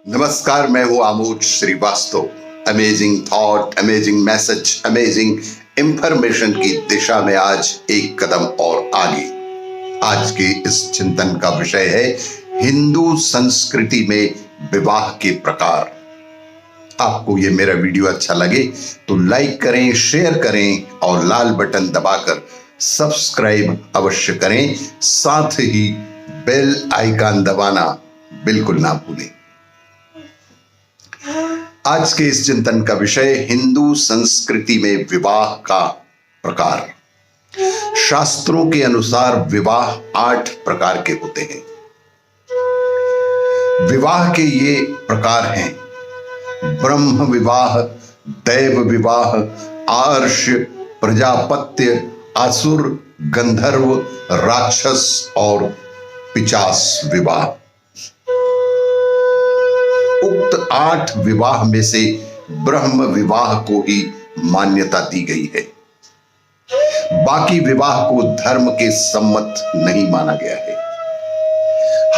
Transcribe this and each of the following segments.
नमस्कार, मैं हूं Amod Shrivastava. Amazing thought, amazing message, amazing information की दिशा में आज एक कदम और आगे। आज के इस चिंतन का विषय है हिंदू संस्कृति में विवाह के प्रकार। आपको ये मेरा वीडियो अच्छा लगे तो लाइक करें, शेयर करें और लाल बटन दबाकर सब्सक्राइब अवश्य करें। साथ ही बेल आइकन दबाना बिल्कुल ना भूलें। आज के इस चिंतन का विषय हिंदू संस्कृति में विवाह का प्रकार। शास्त्रों के अनुसार विवाह 8 प्रकार के होते हैं। विवाह के ये प्रकार हैं: ब्रह्म विवाह, दैव विवाह, आर्ष, प्रजापत्य, असुर, गंधर्व, राक्षस और पिशाच विवाह। उक्त 8 विवाह में से ब्रह्म विवाह को ही मान्यता दी गई है। बाकी विवाह को धर्म के सम्मत नहीं माना गया है।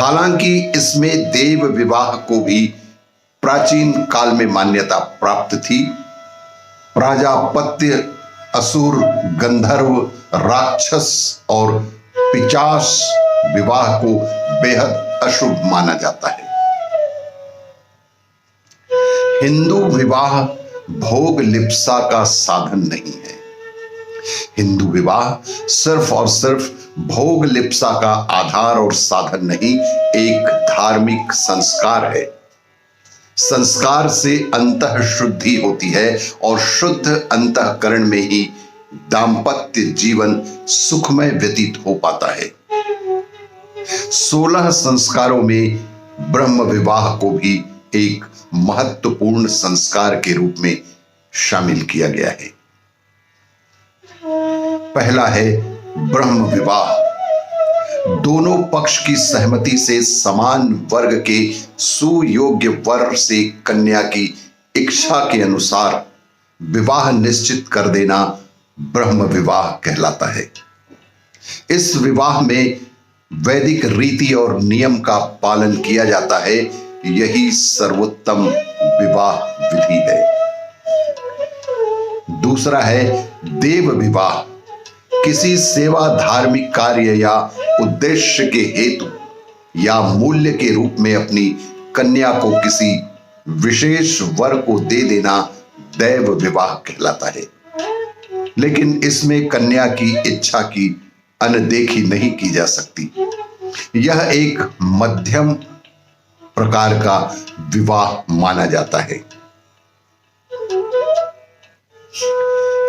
हालांकि इसमें देव विवाह को भी प्राचीन काल में मान्यता प्राप्त थी। प्रजापत्य, असुर, गंधर्व, राक्षस और पिशाच विवाह को बेहद अशुभ माना जाता है। हिंदू विवाह भोग लिप्सा का साधन नहीं है। हिंदू विवाह सिर्फ और सिर्फ भोग लिप्सा का आधार और साधन नहीं, एक धार्मिक संस्कार है। संस्कार से अंतः शुद्धि होती है और शुद्ध अंतःकरण में ही दाम्पत्य जीवन सुखमय व्यतीत हो पाता है। 16 संस्कारों में ब्रह्म विवाह को भी एक महत्वपूर्ण संस्कार के रूप में शामिल किया गया है। पहला है ब्रह्म विवाह। दोनों पक्ष की सहमति से समान वर्ग के सुयोग्य वर से कन्या की इच्छा के अनुसार विवाह निश्चित कर देना ब्रह्म विवाह कहलाता है। इस विवाह में वैदिक रीति और नियम का पालन किया जाता है। यही सर्वोत्तम विवाह विधि है। दूसरा है देव विवाह। किसी सेवा, धार्मिक कार्य या उद्देश्य के हेतु या मूल्य के रूप में अपनी कन्या को किसी विशेष वर को दे देना देव विवाह कहलाता है। लेकिन इसमें कन्या की इच्छा की अनदेखी नहीं की जा सकती। यह एक मध्यम प्रकार का विवाह माना जाता है।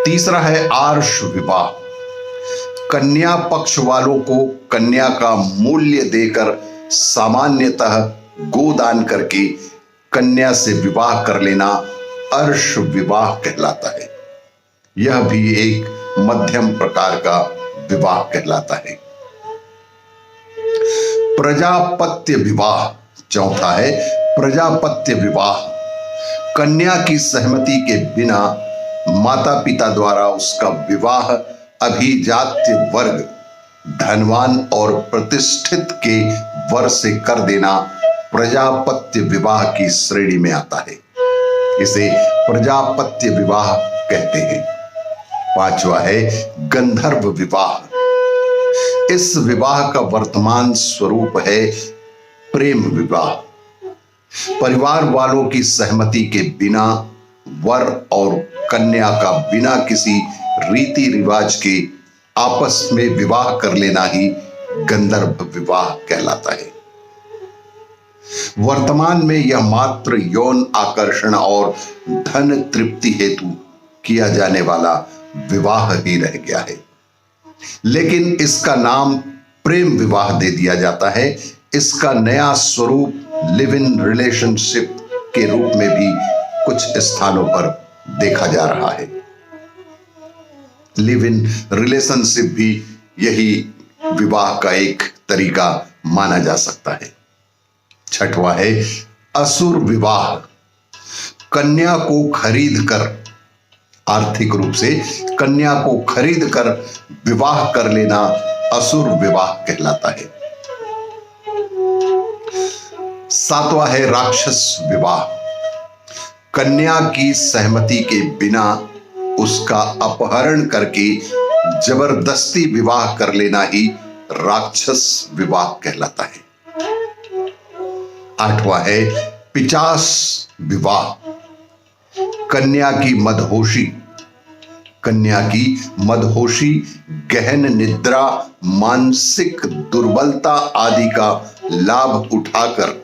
तीसरा है आर्ष विवाह। कन्या पक्ष वालों को कन्या का मूल्य देकर सामान्यतः गोदान करके कन्या से विवाह कर लेना अर्ष विवाह कहलाता है। यह भी एक मध्यम प्रकार का विवाह कहलाता है। प्रजापत्य विवाह चौथा है प्रजापत्य विवाह। कन्या की सहमति के बिना माता पिता द्वारा उसका विवाह अभिजात्य वर्ग, धनवान और प्रतिष्ठित के वर से कर देना प्रजापत्य विवाह की श्रेणी में आता है। इसे प्रजापत्य विवाह कहते हैं। पांचवा है गंधर्व विवाह। इस विवाह का वर्तमान स्वरूप है प्रेम विवाह। परिवार वालों की सहमति के बिना वर और कन्या का बिना किसी रीति रिवाज के आपस में विवाह कर लेना ही गंधर्व विवाह कहलाता है। वर्तमान में यह मात्र यौन आकर्षण और धन तृप्ति हेतु किया जाने वाला विवाह ही रह गया है। लेकिन इसका नाम प्रेम विवाह दे दिया जाता है। इसका नया स्वरूप लिव इन रिलेशनशिप के रूप में भी कुछ स्थानों पर देखा जा रहा है। लिव इन रिलेशनशिप भी यही विवाह का एक तरीका माना जा सकता है। छठवां है असुर विवाह। कन्या को खरीद कर, आर्थिक रूप से कन्या को खरीद कर विवाह कर लेना असुर विवाह कहलाता है। सातवां है राक्षस विवाह। कन्या की सहमति के बिना उसका अपहरण करके जबरदस्ती विवाह कर लेना ही राक्षस विवाह कहलाता है। आठवां है पिशाच विवाह। कन्या की मदहोशी गहन निद्रा, मानसिक दुर्बलता आदि का लाभ उठाकर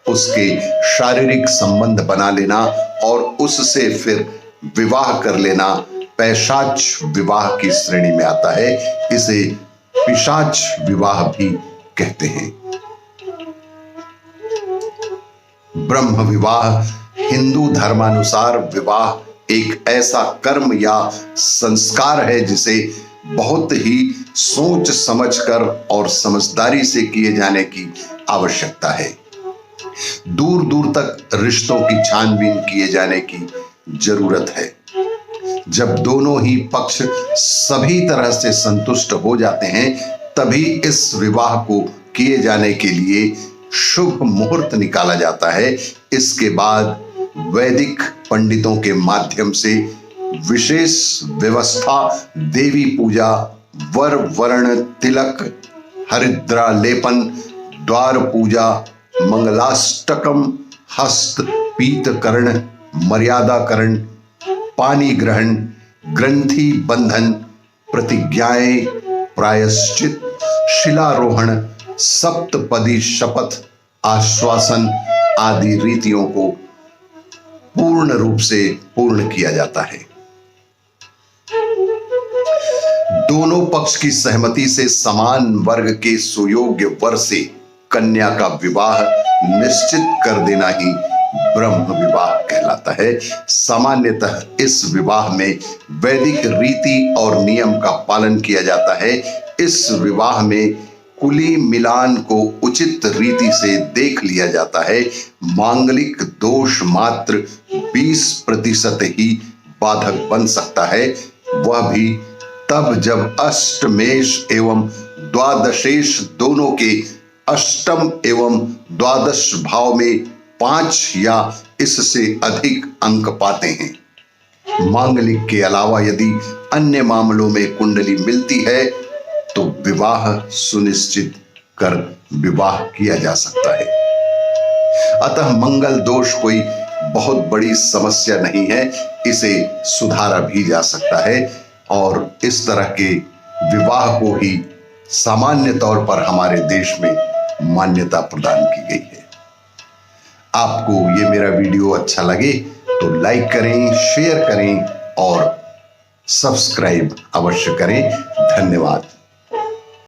उसके शारीरिक संबंध बना लेना और उससे फिर विवाह कर लेना पैशाच विवाह की श्रेणी में आता है। इसे पिशाच विवाह भी कहते हैं। ब्रह्म विवाह। हिंदू धर्मानुसार विवाह एक ऐसा कर्म या संस्कार है जिसे बहुत ही सोच समझकर और समझदारी से किए जाने की आवश्यकता है। दूर दूर तक रिश्तों की छानबीन किए जाने की जरूरत है। जब दोनों ही पक्ष सभी तरह से संतुष्ट हो जाते हैं तभी इस विवाह को किए जाने के लिए शुभ मुहूर्त निकाला जाता है। इसके बाद वैदिक पंडितों के माध्यम से विशेष व्यवस्था, देवी पूजा, वर वर्ण तिलक, हरिद्रा लेपन, द्वार पूजा, मंगलाष्टकम, हस्त पीतकरण, मर्यादाकरण, पानी ग्रहण, ग्रंथि बंधन, प्रतिज्ञाएं, प्रायश्चित, शिलारोहण, सप्तपदी शपथ, आश्वासन आदि रीतियों को पूर्ण रूप से पूर्ण किया जाता है। दोनों पक्ष की सहमति से समान वर्ग के सुयोग्य वर से कन्या का विवाह निश्चित कर देना ही ब्रह्म विवाह कहलाता है। सामान्यतः इस विवाह में वैदिक रीति और नियम का पालन किया जाता है। इस विवाह में कुली मिलान को उचित रीति से देख लिया जाता है। मांगलिक दोष मात्र 20% ही बाधक बन सकता है, वह भी तब जब अष्टमेश एवं द्वादशेश दोनों के अष्टम एवं द्वादश भाव में 5 या इससे अधिक अंक पाते हैं। मांगलिक के अलावा यदि अन्य मामलों में कुंडली मिलती है तो विवाह सुनिश्चित कर विवाह किया जा सकता है। अतः मंगल दोष कोई बहुत बड़ी समस्या नहीं है, इसे सुधारा भी जा सकता है और इस तरह के विवाह को ही सामान्य तौर पर हमारे देश में मान्यता प्रदान की गई है। आपको ये मेरा वीडियो अच्छा लगे तो लाइक करें, शेयर करें और सब्सक्राइब अवश्य करें। धन्यवाद।